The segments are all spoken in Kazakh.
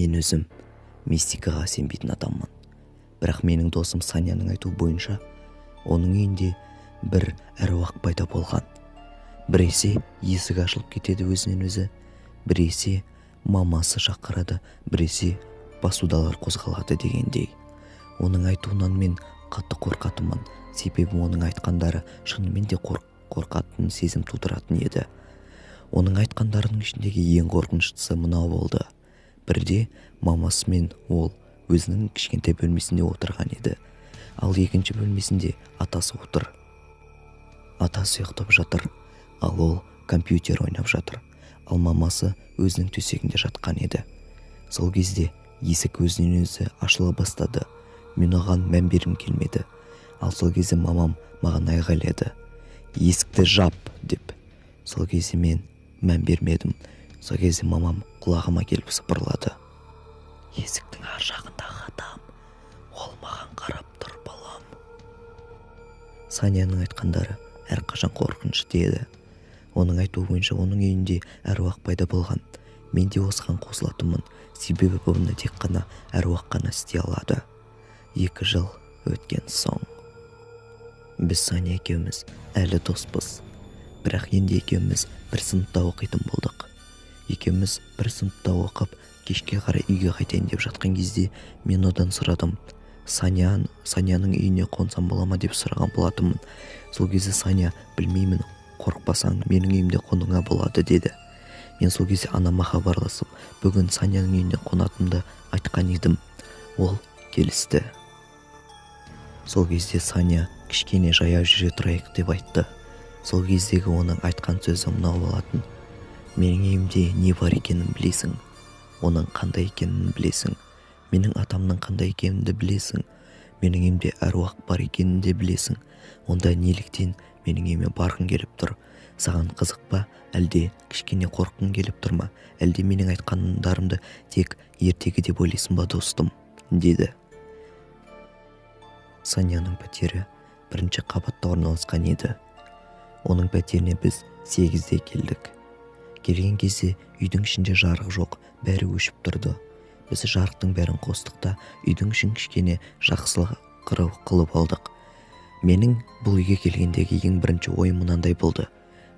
Мен өзім мистикаға сенбейтін адаммын. Бірақ менің досым Саняның айтуы бойынша, оның үйінде бір әруақ пайда болған. Біресе есік ашылып кетеді өзінен өзі, біресе мамасы шақырады, біресе посудалар қозғалады дегендей. Оның айтуынан мен қатты қорқатынмын, себебі оның айтқандары шынымен де қорқатын сезім тудыратын еді. Оның айтқандарының ішіндегі ең қорқыныштысы мынау болды. Бірде мамасымен ол өзінің кішкентай бөлмесінде отырған еді. Ал екінші бөлмесінде атасы отыр. Атасы ұйықтап жатыр, ал ол компьютер ойнап жатыр. Ал мамасы өзінің төсегінде жатқан еді. Сол кезде есік өзінен өзі ашыла бастады. Мен оған мән бергім келмеді. Ал сол кезде мамам маған айғайлады: "Есікті жап!" деп. Сол кезде мен мән бермедім. Сол кезде мамам құлағыма келіп сыбырлады: "Есіктің ар жағындағы адам, ол маған қарап тұр, балам." Саняның айтқандары әрқашан қорқынышты еді. Оның айтуы бойынша оның үйінде әруақ пайда болған. Мен де осыған қосылатынмын, себебі бұны тек қана әруақ қана істей алады. 2 жыл өткен соң біз Саня екеуміз әлі доспыз. Бірақ енді екеуміз бір сыныпта оқитын болдық. Екеуміз бір сыныпта оқып, кешке қарай үйге қайтайын деп жатқан кезде мен одан сұрадым: Саняның үйіне қонсам бола ма деп сұраған болатынмын. Сол кезде Саня: "Білмеймін, қорықпасаң менің үйімде қонуыңа болады" деді. Мен сол кезде анама хабарласып, бүгін Саняның үйіне қонатынымды айтқан едім. Ол келісті. Сол кезде Саня кішкене жаяу жүре тұрайық деп айтты. Сол кездегі оның айтқан сөзі мынау болатын: "Менің үйімде не бар екенін білесің, оның қандай екенін білесің, менің атамның қандай екенін білесің, менің үйімде әруақ бар екенін де білесің. Онда неліктен менің үйіме барғың келіп тұр? Саған қызық па, әлде кішкене қорққың келіп тұр ма? Әлде менің айтқандарымды тек ертегі деп ойлайсың ба, достым?" деді. Саняның пәтері 1-ші қабатта орналасқан еді. Оның пәтеріне біз 8-де келдік. Келген кезде үйдің ішінде жарық жоқ, бәрі өшіп тұрды. Біз жарықтың бәрін қостық та үйдің ішін кішкене жақсылық қылып алдық. Менің бұл үйге келгендегі ең бірінші ойым мынандай болды: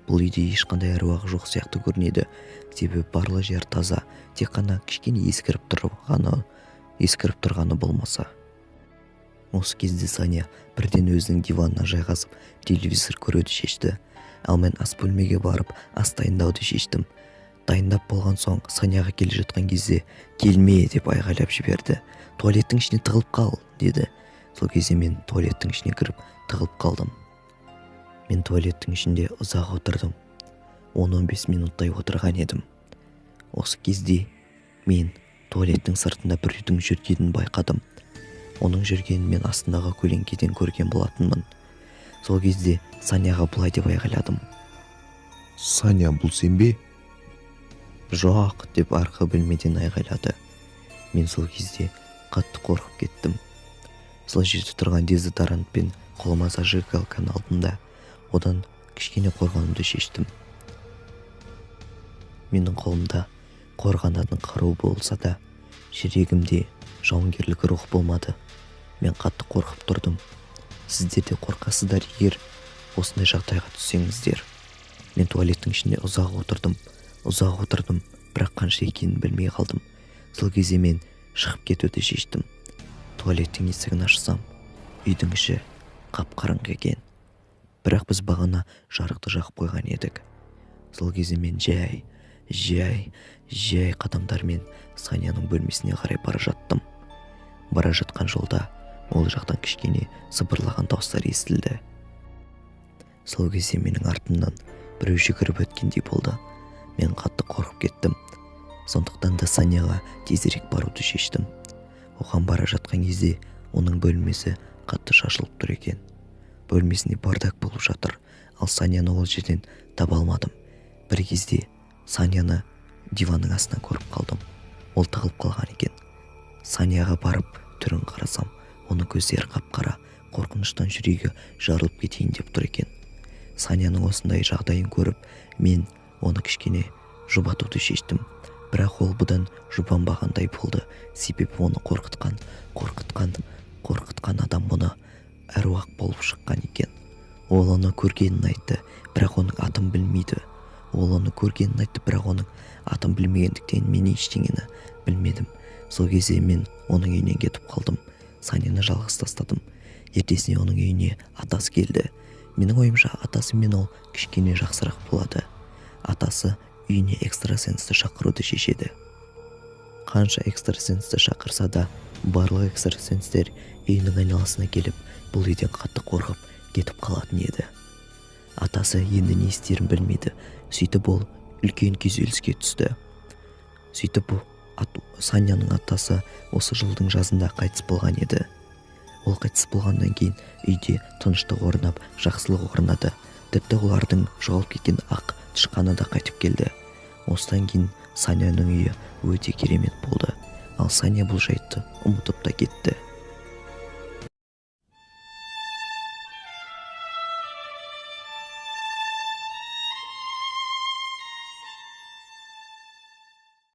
бұл үйде ешқандай әруақ жоқ сияқты көрінеді, себебі барлық жер таза, тек қана кішкене ескіріп тұрғаны болмаса. Осы кезде Саня бірден өзінің диванына жайғасып телевизор көруді шешті. Ал мен ас бөлмеге барып ас дайындауды шештім. Дайындап болған соң Саняға келе жатқан кезде "Келме" деп айғайлап жіберді. "Туалеттің ішіне тығылып қал" деді. Сол кезде мен туалеттің ішіне кіріп тығылып қалдым. Мен туалеттің ішінде ұзақ отырдым. 10-15 минуттай отырған едім. Осы кезде мен туалеттің сыртында бір үйдің жүргенін байқадым. Оның жүргенін мен астындағы көлеңкеден көрген болатынмын. Сол кезде Саняға былай деп айғайладым: "Саня, бұл сен бе?" "Жоқ" деп арғы бөлмеден айғайлады. Мен сол кезде қатты қорқып кеттім. Сол жерде тұрған дезодорантпен қолыма зажигалканы алдым да одан кішкене қорғанымды шештім. Менің қолымда қорғанатын қару болса да, жүрегімде жауынгерлік рух болмады. Мен қатты қорқып тұрдым. Сіздер де қорқасыздар егер осындай жағдайға түссеңіздер. Мен туалеттің ішінде ұзақ отырдым, бірақ қанша екенін білмей қалдым. Сол кезде мен шығып кетуді шештім. Туалеттің есігін ашсам, үйдің іші қап-қараңғы екен. Бірақ біз бағана жарықты жағып қойған едік. Сол кезде мен жай қадамдармен Саняның бөлмесіне қарай бара жаттым. Бара жатқан жолда ол жақтан кішкене сыбырлаған дауыстар естілді. Сол кезде менің артымнан біреу жүгіріп өткендей болды. Мен қатты қорқып кеттім. Сондықтан да Саняға тезірек баруды шештім. Оған бара жатқан кезде оның бөлмесі қатты шашылып тұр екен. Бөлмесінде бардак болып жатыр, ал Саняны ол жерден таба алмадым. Бір кезде Саняны диванның астынан көріп қалдым. Ол тығылып қалған екен. Саняға барып түрін қарасам, оның көздері қап-қара, қорқыныштан жүрегі жарылып кетейін деп тұр екен. Саняның осындай жағдайын көріп, мен оны кішкене жұбатуды шештім. бірақ ол бұдан жұбанбағандай болды, себебі оны қорқытқан адам мұны әруақ болып шыққан екен. Ол оны көргенін айтты, бірақ оның атын білмейді. Бірақ оның атын білмегендіктен мен ештеңені білмедім. Сол кезде мен оның үйінен кетіп қалдым. Саняны жалғыз тастадым. Ертесіне оның үйіне атасы келді. Менің ойымша атасымен ол кішкене жақсырақ болады. Атасы үйіне экстрасенсті шақыруды шешеді. Қанша экстрасенсті шақырса да, барлық экстрасенстер үйінің айналасына келіп, бұл үйден қатты қорқып кетіп қалатын еді. Атасы енді не істерін білмеді. Сөйтіп ол үлкен күйзеліске түсті. Сөйтіп Саняның атасы осы жылдың жазында қайтыс болған еді. Ол қайтыс болғаннан кейін үйде тыныштық орнап, жақсылық орнады. Тіпті олардың жоғалып кеткен ақ тышқаны да қайтып келді. Осыдан кейін Саняның үйі өте керемет болды. Ал Саня бұл жайтты ұмытып та кетті.